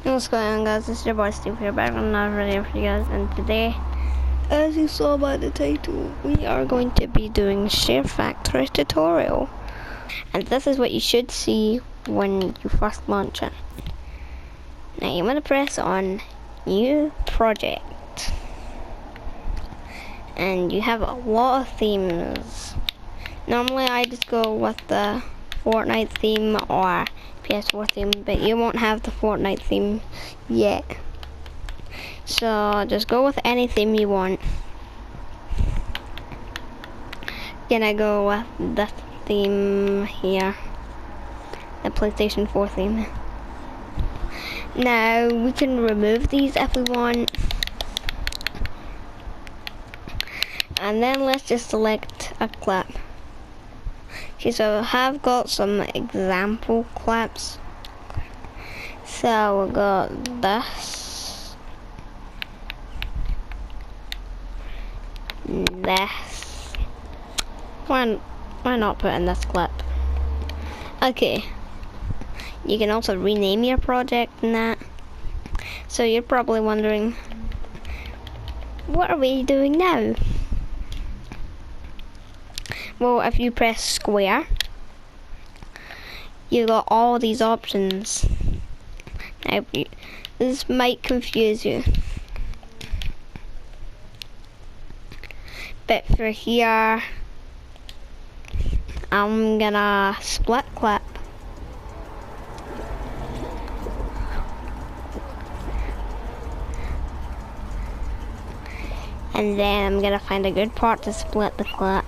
What's going on, guys? This is your boy Steve here, back with another video for you guys, and today, as you saw by the title, we are going to be doing Sharefactory tutorial. And this is what you should see when you first launch it. Now you want to press on New Project. And you have a lot of themes. Normally I just go with the Fortnite theme or PS4 theme, but you won't have the Fortnite theme yet. So just go with any theme you want. Gonna go with this theme here, the PlayStation 4 theme. Now we can remove these if we want. And then let's just select a clip. Okay, so I have got some example clips. So we got this, this. Why not put in this clip? Okay. You can also rename your project and that. So you're probably wondering, what are we doing now? Well, if you press square, you got all these options. Now, this might confuse you, but for here, I'm gonna split clip. And then I'm gonna find a good part to split the clip.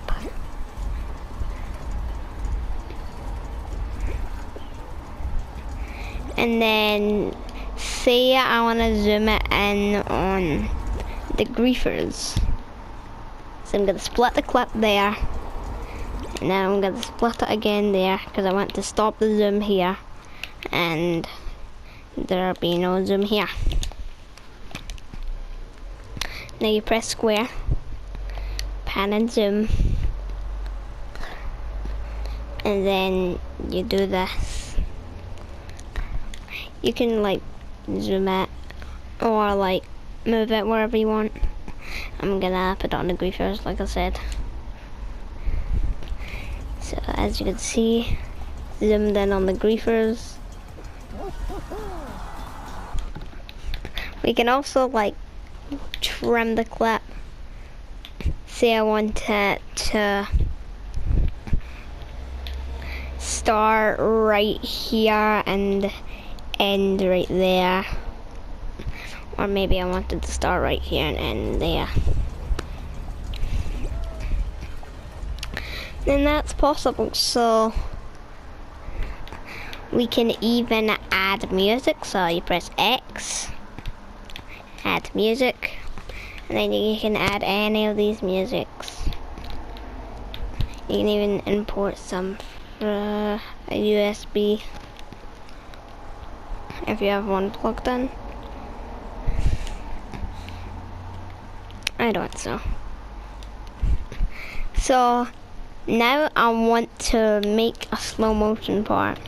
And then say I want to zoom it in on the griefers. So I'm going to split the clip there. And then I'm going to split it again there because I want to stop the zoom here. And there'll be no zoom here. Now you press square, pan and zoom. And then you do this. You can like zoom it or like move it wherever you want. I'm gonna put it on the griefers like I said. So as you can see, zoomed in on the griefers. We can also like trim the clip. Say I want it to start right here and end right there, or maybe I wanted to start right here and end there. Then that's possible. So we can even add music. So you press X, add music, and then you can add any of these musics. You can even import some for a USB if you have one plugged in. I don't so. So now I want to make a slow motion part.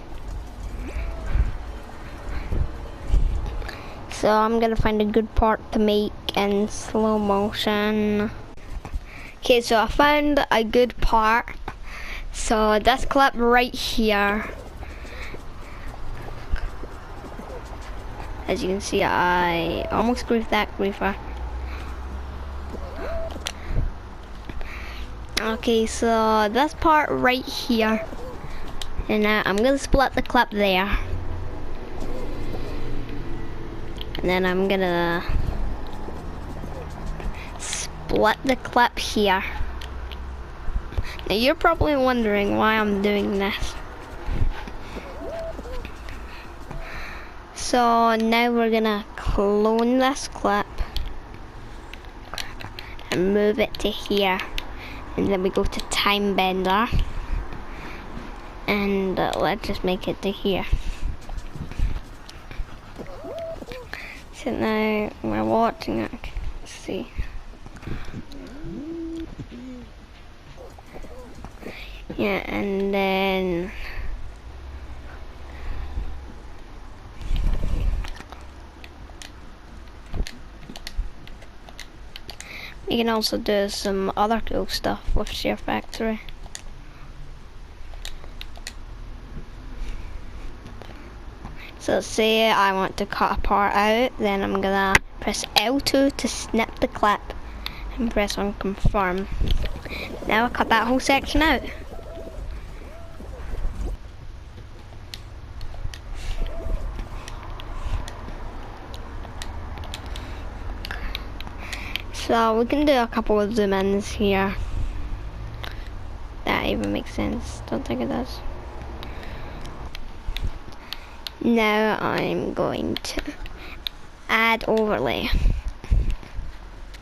So I'm gonna find a good part to make in slow motion. Okay, so I found a good part. So this clip right here. As you can see, I almost griefed that griefer. Okay, so this part right here. And I'm gonna split the clip there. And then I'm gonna split the clip here. Now you're probably wondering why I'm doing this. So now we're gonna clone this clip and move it to here, and then we go to time bender, and let's just make it to here. So now we're watching it. Let's see. Yeah, and then You can also do some other cool stuff with Sharefactory. So say I want to cut a part out, then I'm gonna press L2 to snip the clip and press on confirm. Now I cut that whole section out. So we can do a couple of zoom ins here. That even makes sense. Don't think it does. Now I'm going to add overlay.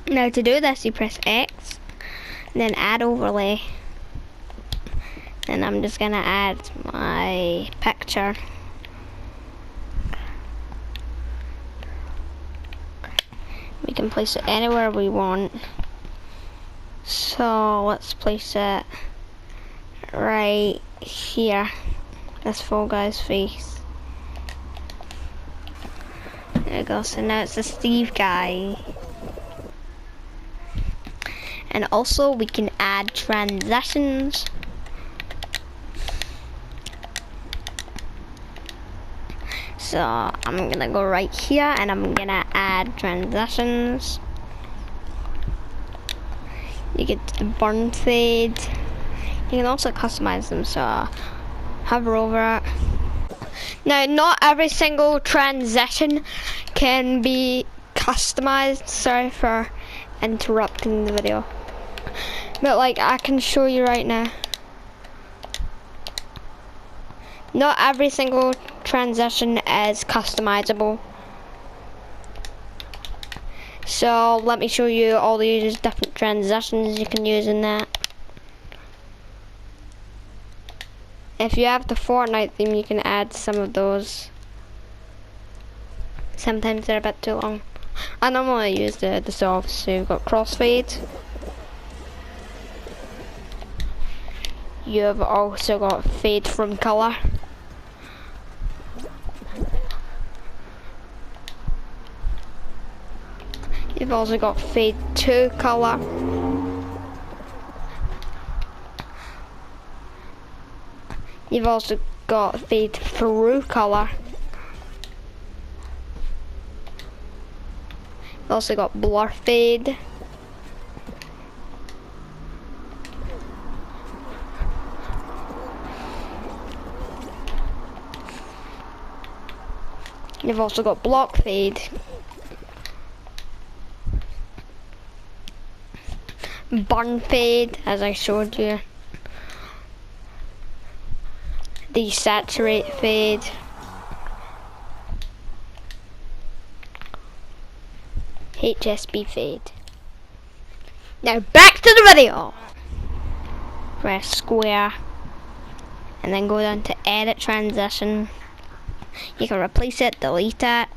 Now to do this you press X, then add overlay. And I'm just gonna add my picture. We can place it anywhere we want. So let's place it right here. This full guy's face. There we go, so now it's the Steve guy. And also we can add transitions. So I'm gonna go right here and I'm gonna add transitions. You get the burn fade. You can also customize them, so hover over it. Now not every single transition can be customized. Sorry for interrupting the video. But like I can show you right now. Not every single transition is customizable. So let me show you all these different transitions you can use in that. If you have the Fortnite theme, you can add some of those. Sometimes they're a bit too long. I normally use the soft, so you've got crossfade. You've also got fade from color. You've also got fade to color. You've also got fade through color. You've also got blur fade. You've also got block fade. Burn fade, as I showed you. Desaturate fade. HSB fade. Now back to the video. Press square and then go down to edit transition. You can replace it, delete it,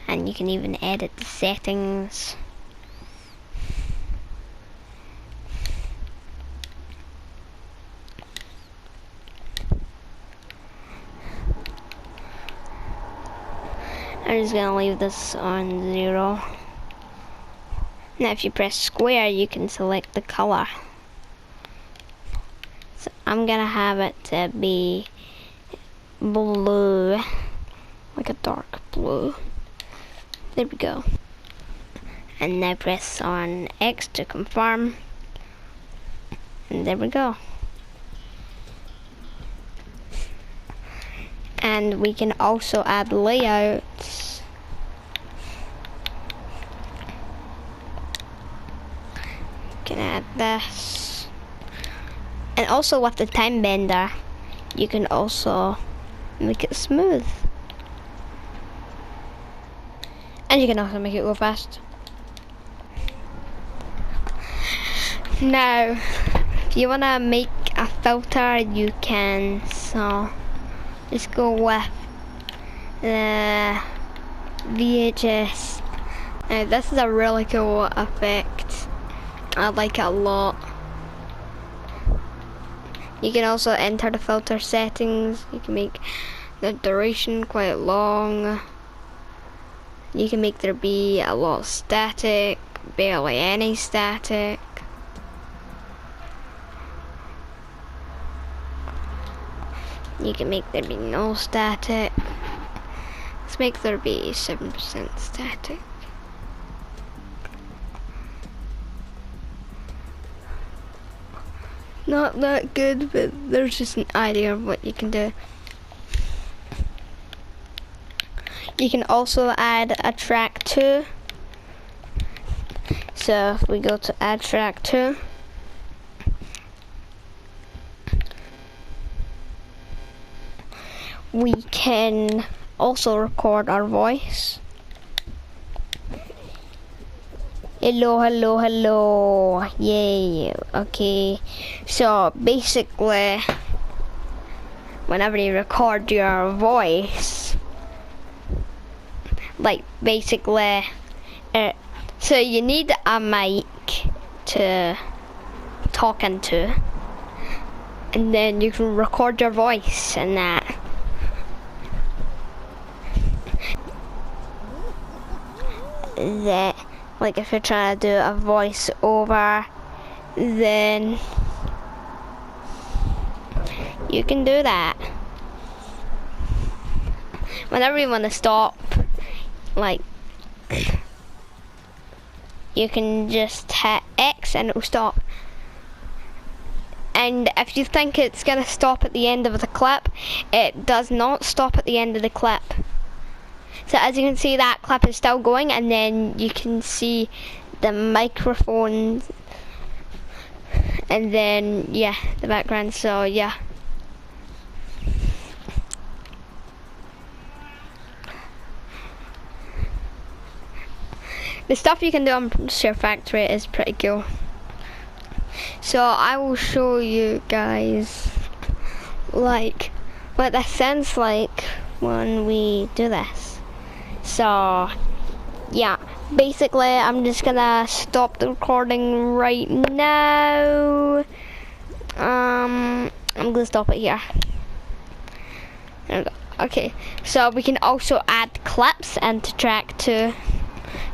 and you can even edit the settings. I'm just gonna leave this on 0. Now if you press square, you can select the color. So I'm gonna have it to be blue, like a dark blue. There we go. And now press on X to confirm. And there we go. And we can also add layouts. Can add this. And also with the time bender, you can also make it smooth. And you can also make it go fast. Now, if you wanna make a filter, you can. So just go with the VHS. Now this is a really cool effect. I like it a lot. You can also enter the filter settings. You can make the duration quite long. You can make there be a lot of static barely any static. You can make there be no static. Let's make there be 7% static. Not that good, but there's just an idea of what you can do. You can also add a track 2. So if we go to add track 2, we can also record our voice. Hello, hello, hello. Yay. Okay. So basically, whenever you record your voice, like basically, so you need a mic to talk into, and then you can record your voice and that. Like if you're trying to do a voice over, then you can do that. Whenever you want to stop, like you can just hit X and it will stop. And if you think it's gonna stop at the end of the clip, it does not stop at the end of the clip. So as you can see, that clip is still going, and then you can see the microphone, and then yeah, the background. So yeah. The stuff you can do on Sharefactory is pretty cool. So I will show you guys like what this sounds like when we do this. So yeah, basically I'm just gonna stop the recording right now. I'm gonna stop it here. There we go. Okay, so we can also add clips into track 2.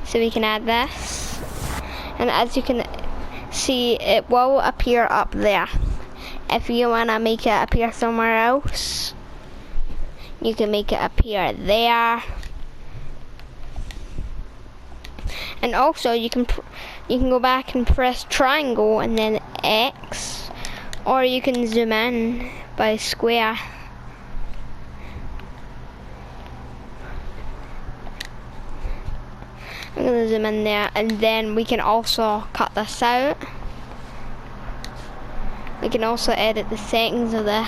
So we can add this, and as you can see, it will appear up there. If you wanna make it appear somewhere else, you can make it appear there. And also you can go back and press triangle and then X, or you can zoom in by square. I'm gonna zoom in there, and then we can also cut this out. We can also edit the settings of this.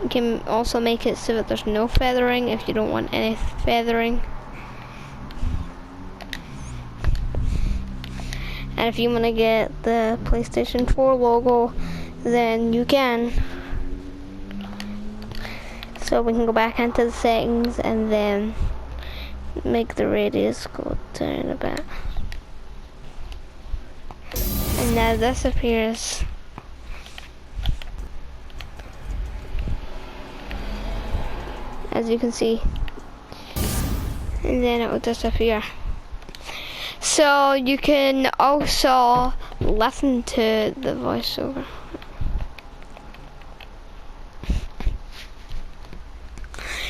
You can also make it so that there's no feathering if you don't want any feathering. And if you want to get the PlayStation 4 logo, then you can. So we can go back into the settings and then make the radius go down a bit. And now this appears. As you can see, and then it will disappear. So you can also listen to the voiceover.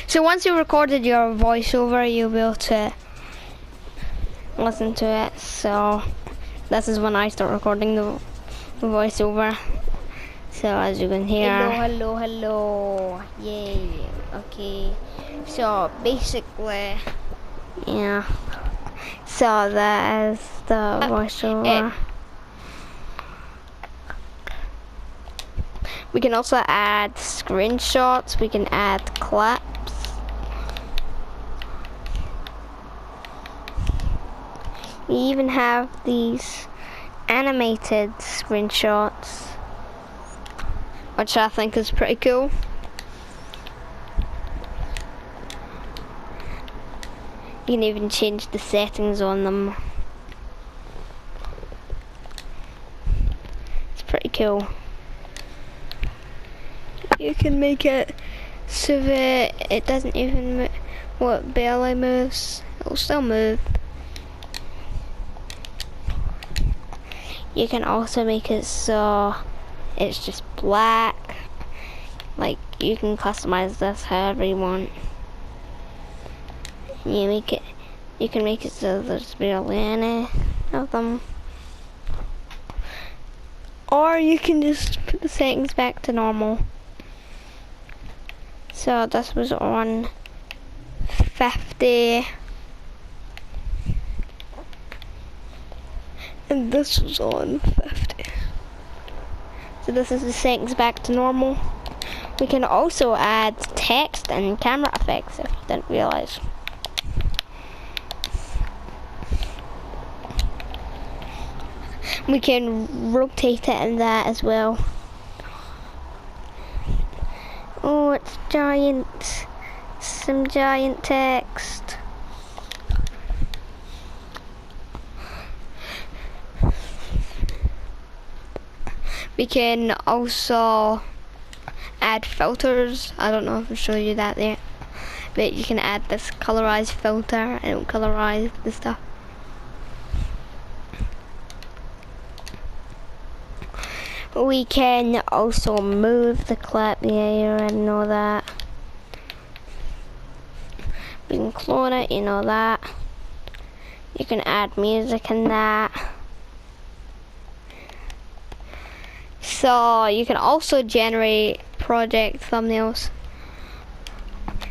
So once you recorded your voiceover, you'll be able to listen to it. So this is when I start recording the voiceover. So as you can hear, hello, hello, hello, yay. Okay, so basically, yeah, so that is the voiceover. We can also add screenshots, we can add clips. We even have these animated screenshots, which I think is pretty cool. You can even change the settings on them. It's pretty cool. You can make it so that it doesn't even what barely moves. It'll still move. You can also make it so it's just black. Like, you can customize this however you want. You can make it so there's barely any of them. Or you can just put the settings back to normal. So this was on 50. And this was on 50. So this is the settings back to normal. We can also add text and camera effects if you didn't realize. We can rotate it in that as well. Oh, it's giant. Some giant text. We can also add filters. I don't know if I'll show you that there. But you can add this colorize filter and it'll colorize the stuff. We can also move the clip, yeah, you already know that. We can clone it, you know that. You can add music in that. So you can also generate project thumbnails.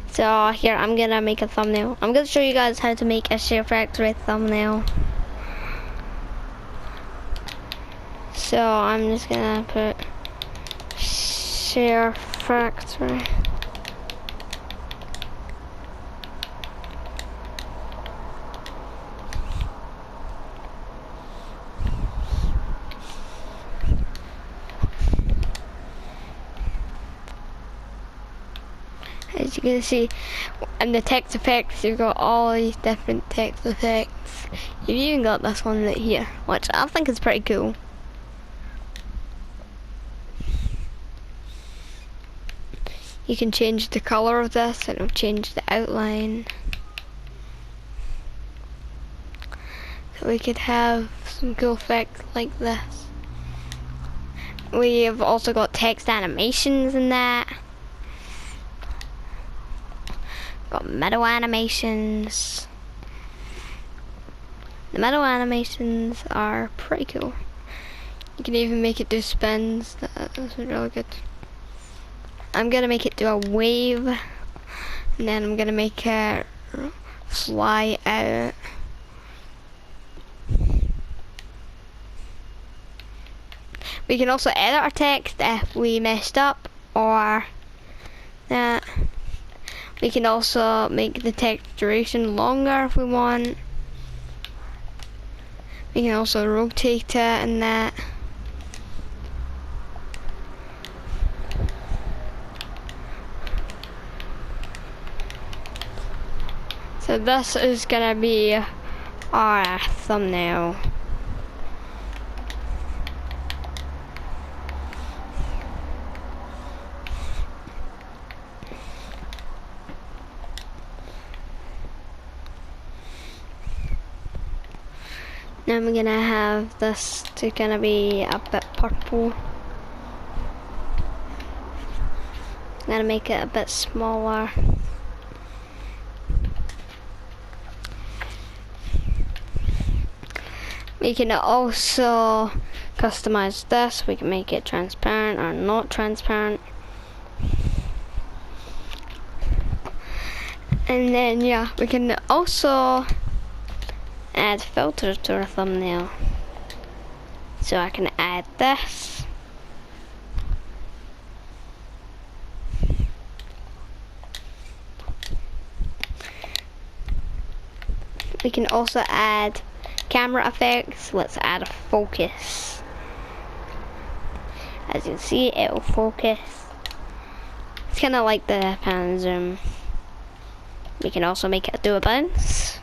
So here, I'm gonna make a thumbnail. I'm gonna show you guys how to make a Sharefactory thumbnail. So I'm just gonna put Sharefactory. As you can see, in the text effects, you've got all these different text effects. You've even got this one right here, which I think is pretty cool. You can change the color of this, and it'll change the outline. So we could have some cool effects like this. We have also got text animations in that. Got middle animations. The middle animations are pretty cool. You can even make it do spins. That's really good. I'm gonna make it do a wave, and then I'm gonna make it fly out. We can also edit our text if we messed up, or that. We can also make the text duration longer if we want. We can also rotate it and that. So this is gonna be our thumbnail. Now I'm gonna have this to gonna be a bit purple. I'm gonna make it a bit smaller. We can also customize this. We can make it transparent or not transparent. And then yeah, we can also add filters to our thumbnail. So I can add this. We can also add camera effects. Let's add a focus. As you can see, it will focus. It's kind of like the pan and zoom. We can also make it do a bounce.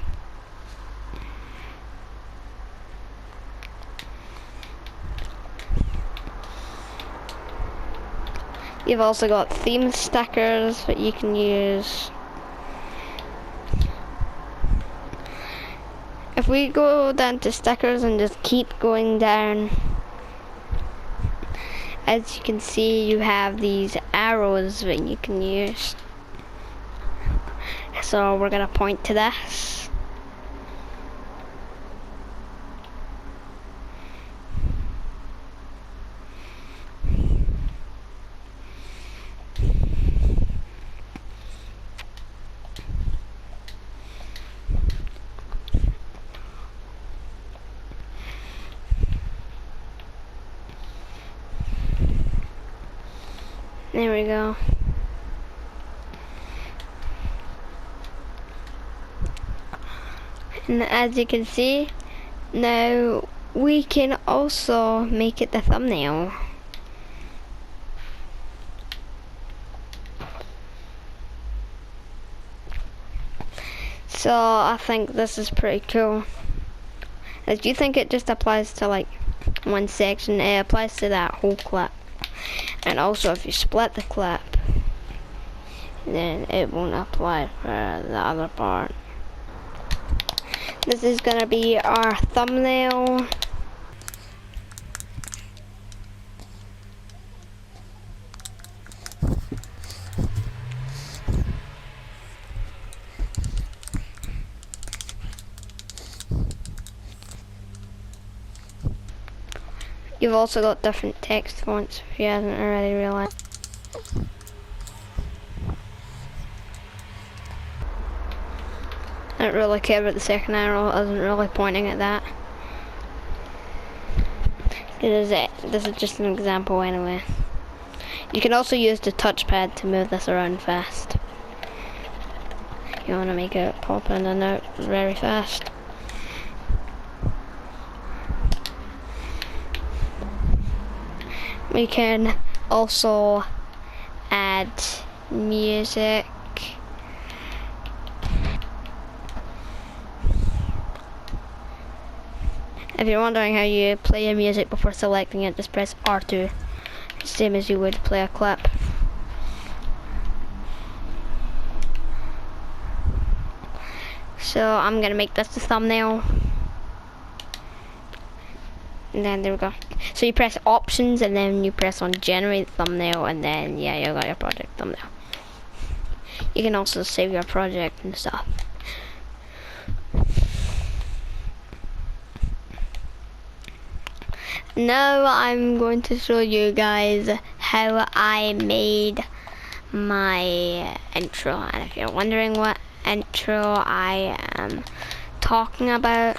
You've also got theme stickers that you can use. If we go down to stickers and just keep going down, as you can see, you have these arrows that you can use. So we're gonna point to this. There we go. And as you can see, now we can also make it the thumbnail. So I think this is pretty cool. As you think it just applies to like one section, it applies to that whole clip. And also if you split the clip, then it won't apply for the other part. This is gonna be our thumbnail. You've also got different text fonts if you haven't already realized. I don't really care about the second arrow, I wasn't really pointing at that. This is just an example anyway. You can also use the touchpad to move this around fast. You want to make it pop in and out very fast. We can also add music. If you're wondering how you play your music before selecting it, just press R2, same as you would play a clip. So I'm gonna make this the thumbnail. And then there we go. So you press options and then you press on generate thumbnail, and then yeah, you got your project thumbnail. You can also save your project and stuff. Now I'm going to show you guys how I made my intro. And if you're wondering what intro I am talking about,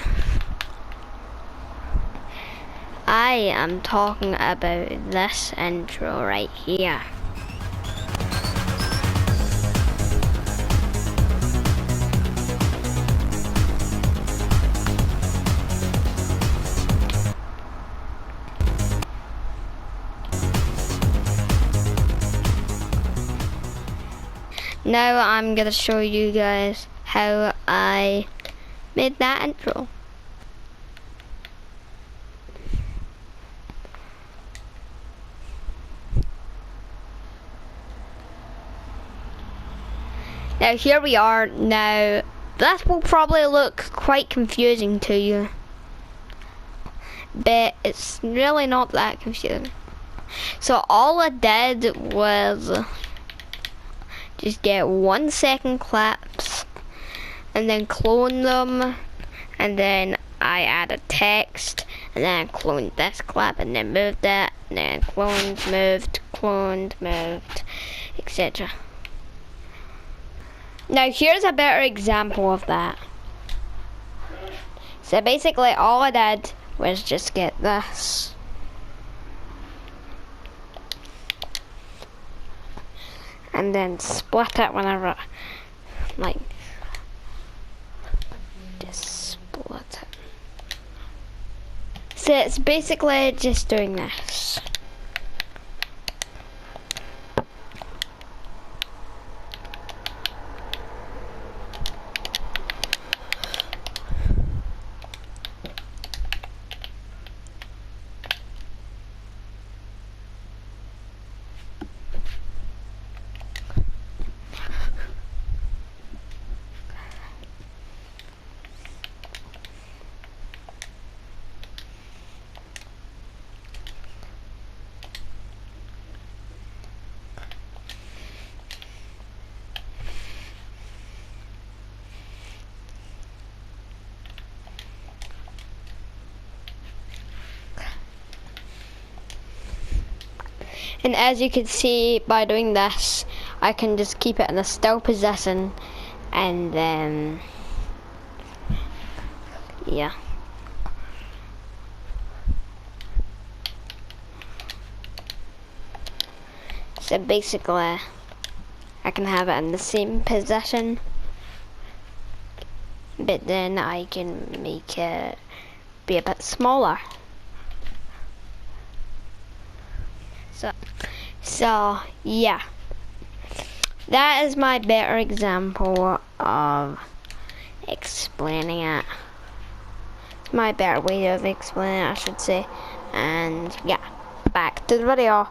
I am talking about this intro right here. Now I'm gonna show you guys how I made that intro. Now here we are. Now this will probably look quite confusing to you, but it's really not that confusing. So all I did was just get 1 second clips and then clone them, and then I added text, and then I cloned this clip and then moved it, and then cloned, moved, etc. Now here's a better example of that. So basically all I did was just get this. And then split it whenever, like, just split it. So it's basically just doing this. And as you can see, by doing this, I can just keep it in a still position, and then yeah. So basically, I can have it in the same position, but then I can make it be a bit smaller. So yeah, that is my better example of explaining it. My better way of explaining it, I should say. And yeah, back to the video.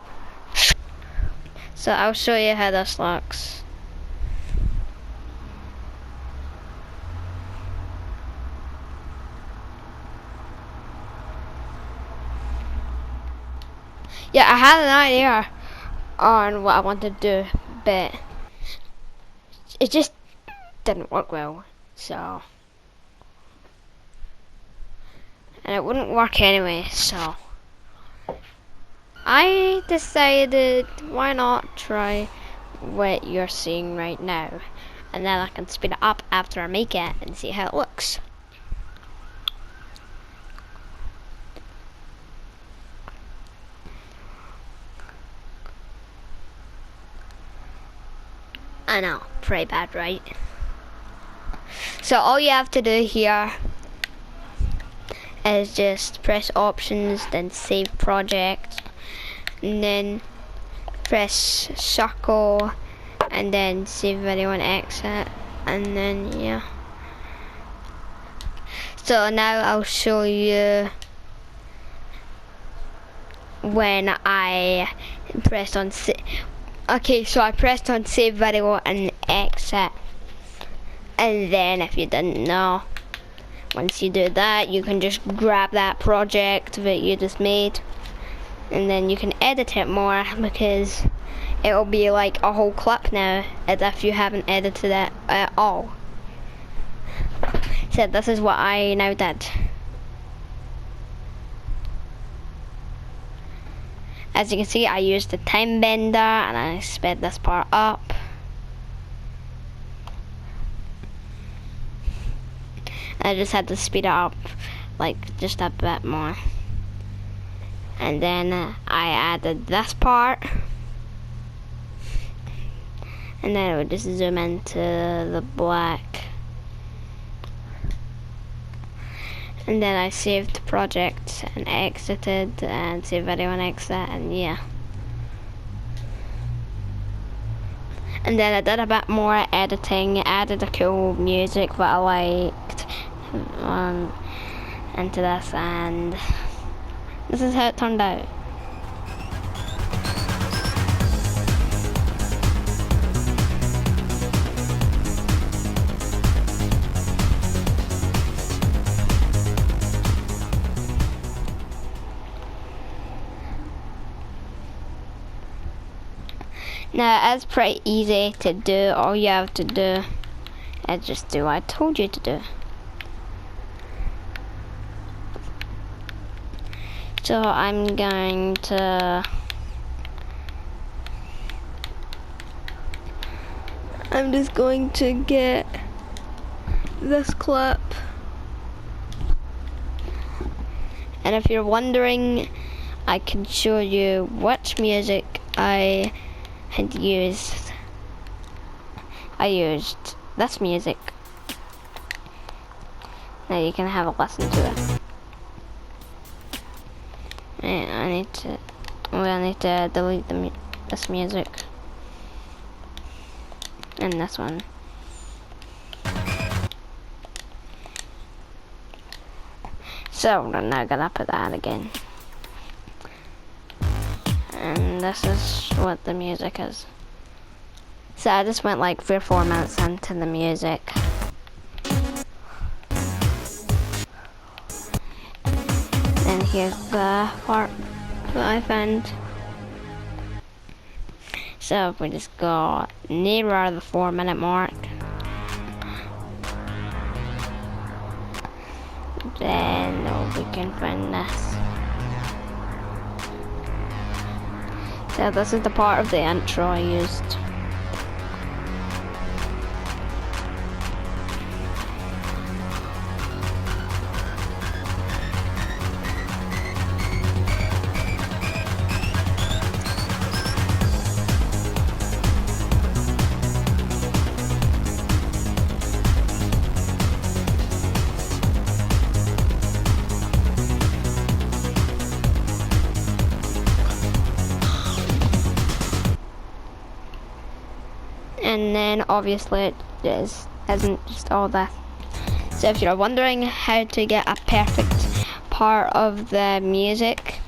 So I'll show you how this looks. Yeah, I had an idea on what I wanted to do, but it just didn't work well, so, and it wouldn't work anyway, so I decided, why not try what you're seeing right now, and then I can speed it up after I make it and see how it looks. I know, pretty bad, right? So all you have to do here is just press options, then save project, and then press circle, and then save video and exit, and then yeah. So now I'll show you when I pressed on okay, so I pressed on save video and exit, and then if you didn't know, once you do that, you can just grab that project that you just made, and then you can edit it more, because it'll be like a whole clip now, as if you haven't edited it at all. So this is what I now did. As you can see, I used the time bender and I sped this part up. I just had to speed it up like just a bit more. And then I added this part. And then it would just zoom into the black. And then I saved the project and exited and saved video and exit, and yeah. And then I did a bit more editing, added a cool music that I liked into this, and this is how it turned out. Now it's pretty easy to do. All you have to do is just do what I told you to do. So I'm just going to get this clip. And if you're wondering, I can show you which music I had used. I used this music. Now you can have a listen to it. And I need to delete this music and this one. So we're now gonna put that again. And this is what the music is. So I just went like 3 or 4 minutes into the music. And here's the part that I found. So if we just go nearer the 4-minute mark, then we can find this. So this is the part of the intro I used. And then obviously it isn't just all that. So if you're wondering how to get a perfect part of the music,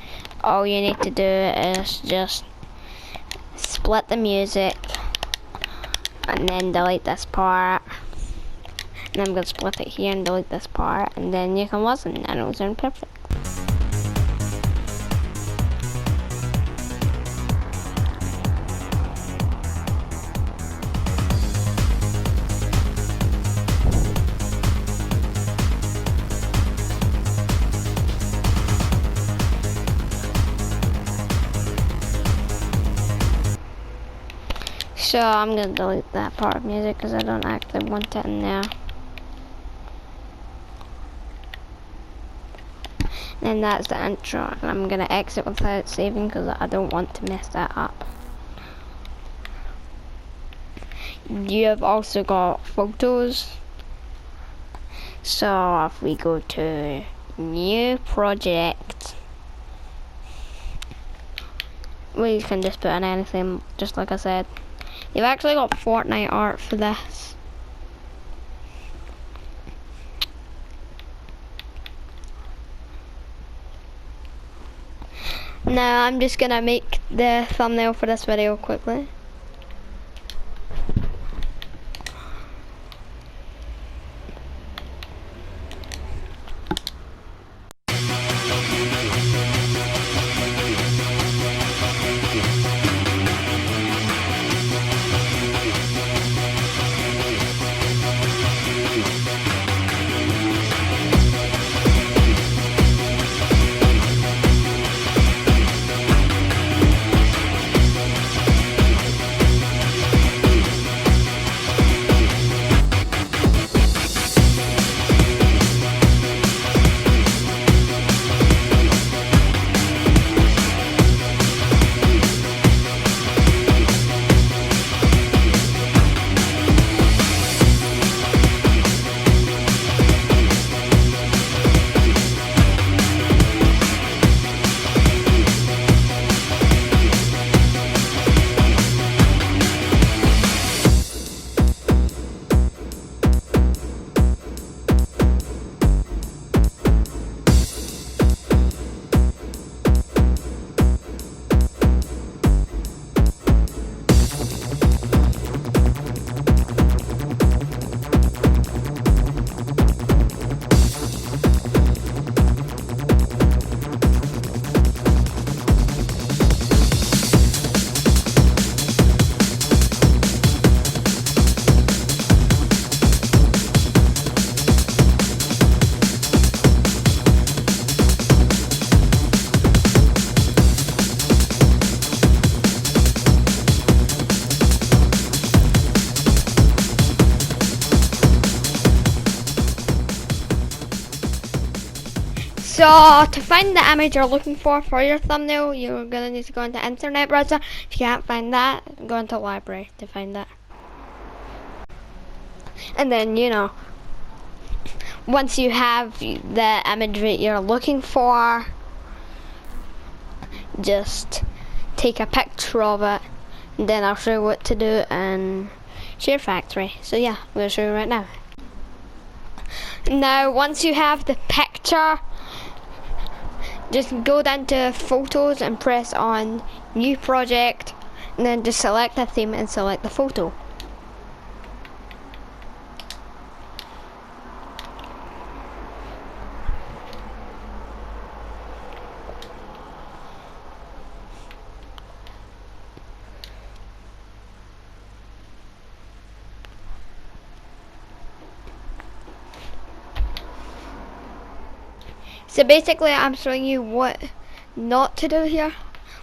all you need to do is just split the music and then delete this part. And I'm going to split it here and delete this part, and then you can listen and it'll sound perfect. So I'm going to delete that part of music because I don't actually want it in there. And that's the intro, and I'm going to exit without saving because I don't want to mess that up. You've also got photos. So if we go to new project, we can just put in anything, just like I said. You've actually got Fortnite art for this. Now I'm just gonna make the thumbnail for this video quickly. So to find the image you're looking for your thumbnail, you're gonna need to go into internet browser. If you can't find that, go into library to find that. And then, you know, once you have the image that you're looking for, just take a picture of it, and then I'll show you what to do in Sharefactory. So yeah, I'm gonna show you right now. Now, once you have the picture, just go down to photos and press on new project, and then just select the theme and select the photo. So basically I'm showing you what not to do here,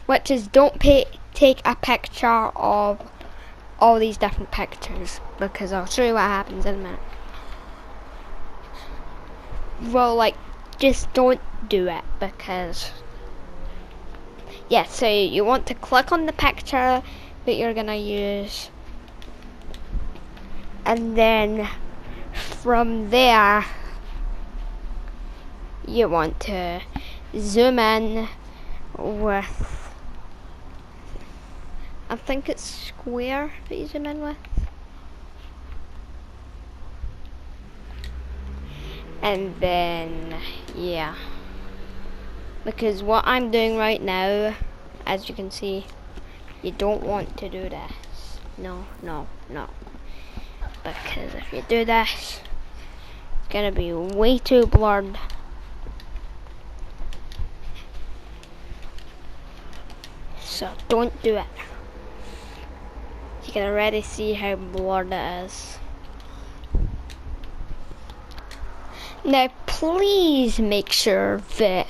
which is don't pay take a picture of all these different pictures, because I'll show you what happens in a minute. Well, like, just don't do it, because yeah, so you want to click on the picture that you're gonna use, and then from there you want to zoom in with, I think it's square that you zoom in with, and then yeah, because what I'm doing right now, as you can see, you don't want to do this. No, because if you do this, it's gonna be way too blurred. So don't do it. You can already see how blurred it is. Now please make sure that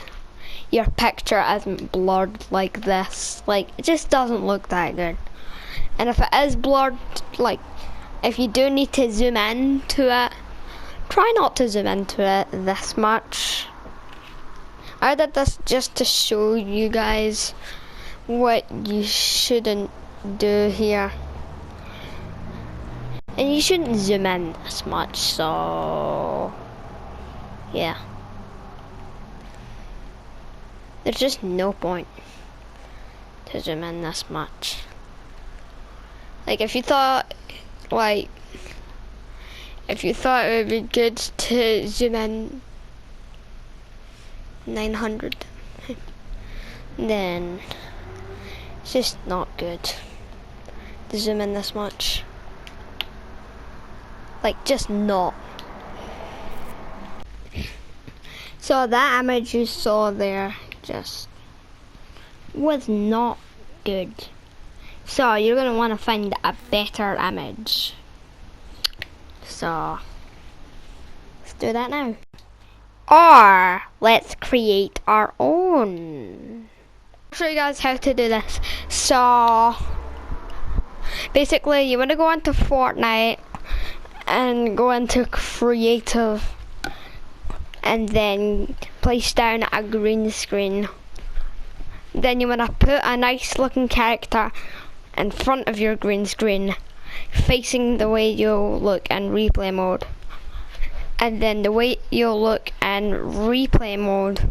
your picture isn't blurred like this. Like, it just doesn't look that good. And if it is blurred, like, if you do need to zoom in to it, try not to zoom into it this much. I did this just to show you guys what you shouldn't do here. And you shouldn't zoom in this much, so yeah. There's just no point to zoom in this much. Like, if you thought it would be good to zoom in 900, then it's just not good to zoom in this much. Like, just not. So that image you saw there just was not good. So you're going to want to find a better image. So let's do that now. Or let's create our own. I'll show you guys how to do this. So basically you want to go into Fortnite and go into creative, and then place down a green screen. Then you want to put a nice looking character in front of your green screen, facing the way you'll look in replay mode. And then the way you'll look in replay mode,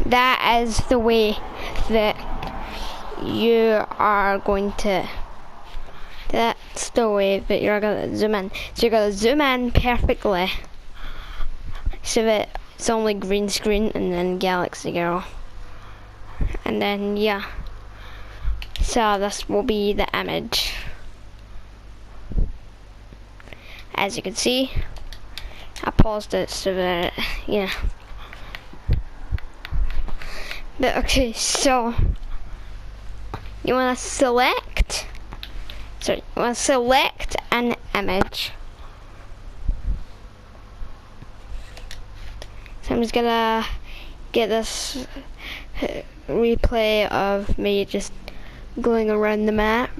that is the way that you are going to, that's the way that you're going to zoom in. So you're going to zoom in perfectly so that it's only green screen and then Galaxy Girl. And then yeah, so this will be the image. As you can see, I paused it so that, yeah. But okay, so you want to select an image. So I'm just gonna get this replay of me just going around the map,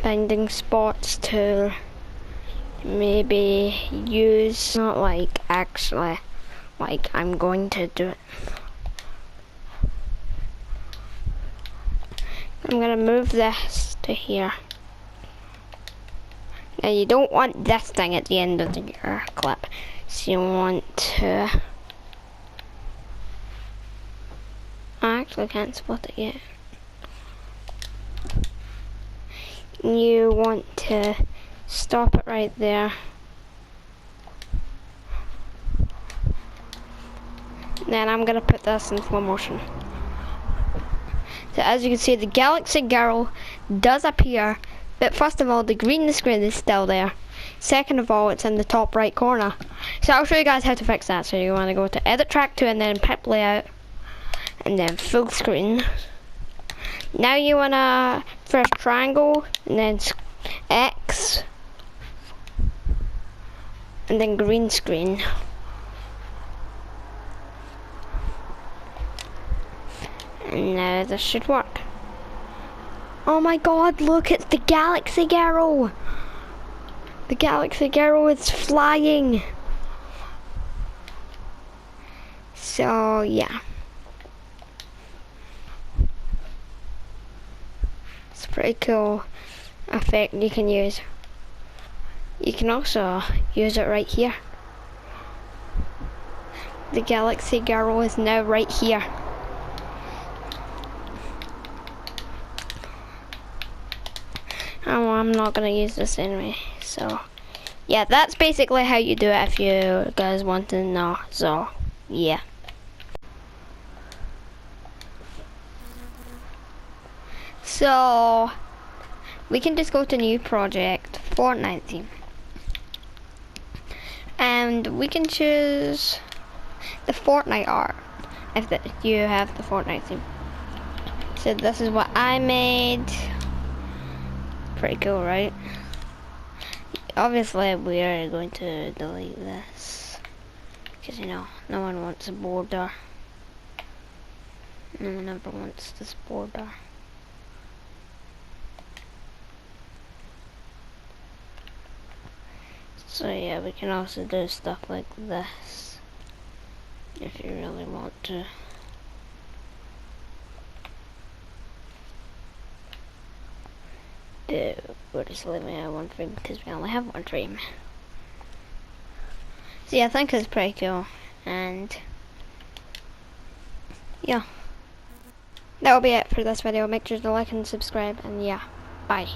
finding spots to maybe use, not like actually like I'm going to do it. I'm gonna move this to here. Now you don't want this thing at the end of your clip, so you want to, I actually can't spot it yet. You want to stop it right there. Then I'm gonna put this in slow motion. So as you can see, the Galaxy Girl does appear, but first of all, the green screen is still there. Second of all, it's in the top right corner. So I'll show you guys how to fix that. So you want to go to Edit Track 2 and then Pip Layout, and then Full Screen. Now you want to first triangle, and then X, and then green screen. Now this should work. Oh my god, look, it's the Galaxy Girl! The Galaxy Girl is flying! So, yeah. It's a pretty cool effect you can use. You can also use it right here. The Galaxy Girl is now right here. Oh, I'm not gonna use this anyway, so yeah, that's basically how you do it if you guys want to know, so yeah. So we can just go to new project, Fortnite theme, and we can choose the Fortnite art if you have the Fortnite theme. So this is what I made. Pretty cool, right? Obviously we are going to delete this because, you know, no one wants a border. No one ever wants this border. So yeah, we can also do stuff like this if you really want to. We're just leaving it at one frame because we only have one frame. So yeah, I think it's pretty cool, and yeah, that'll be it for this video. Make sure to like and subscribe, and yeah, bye.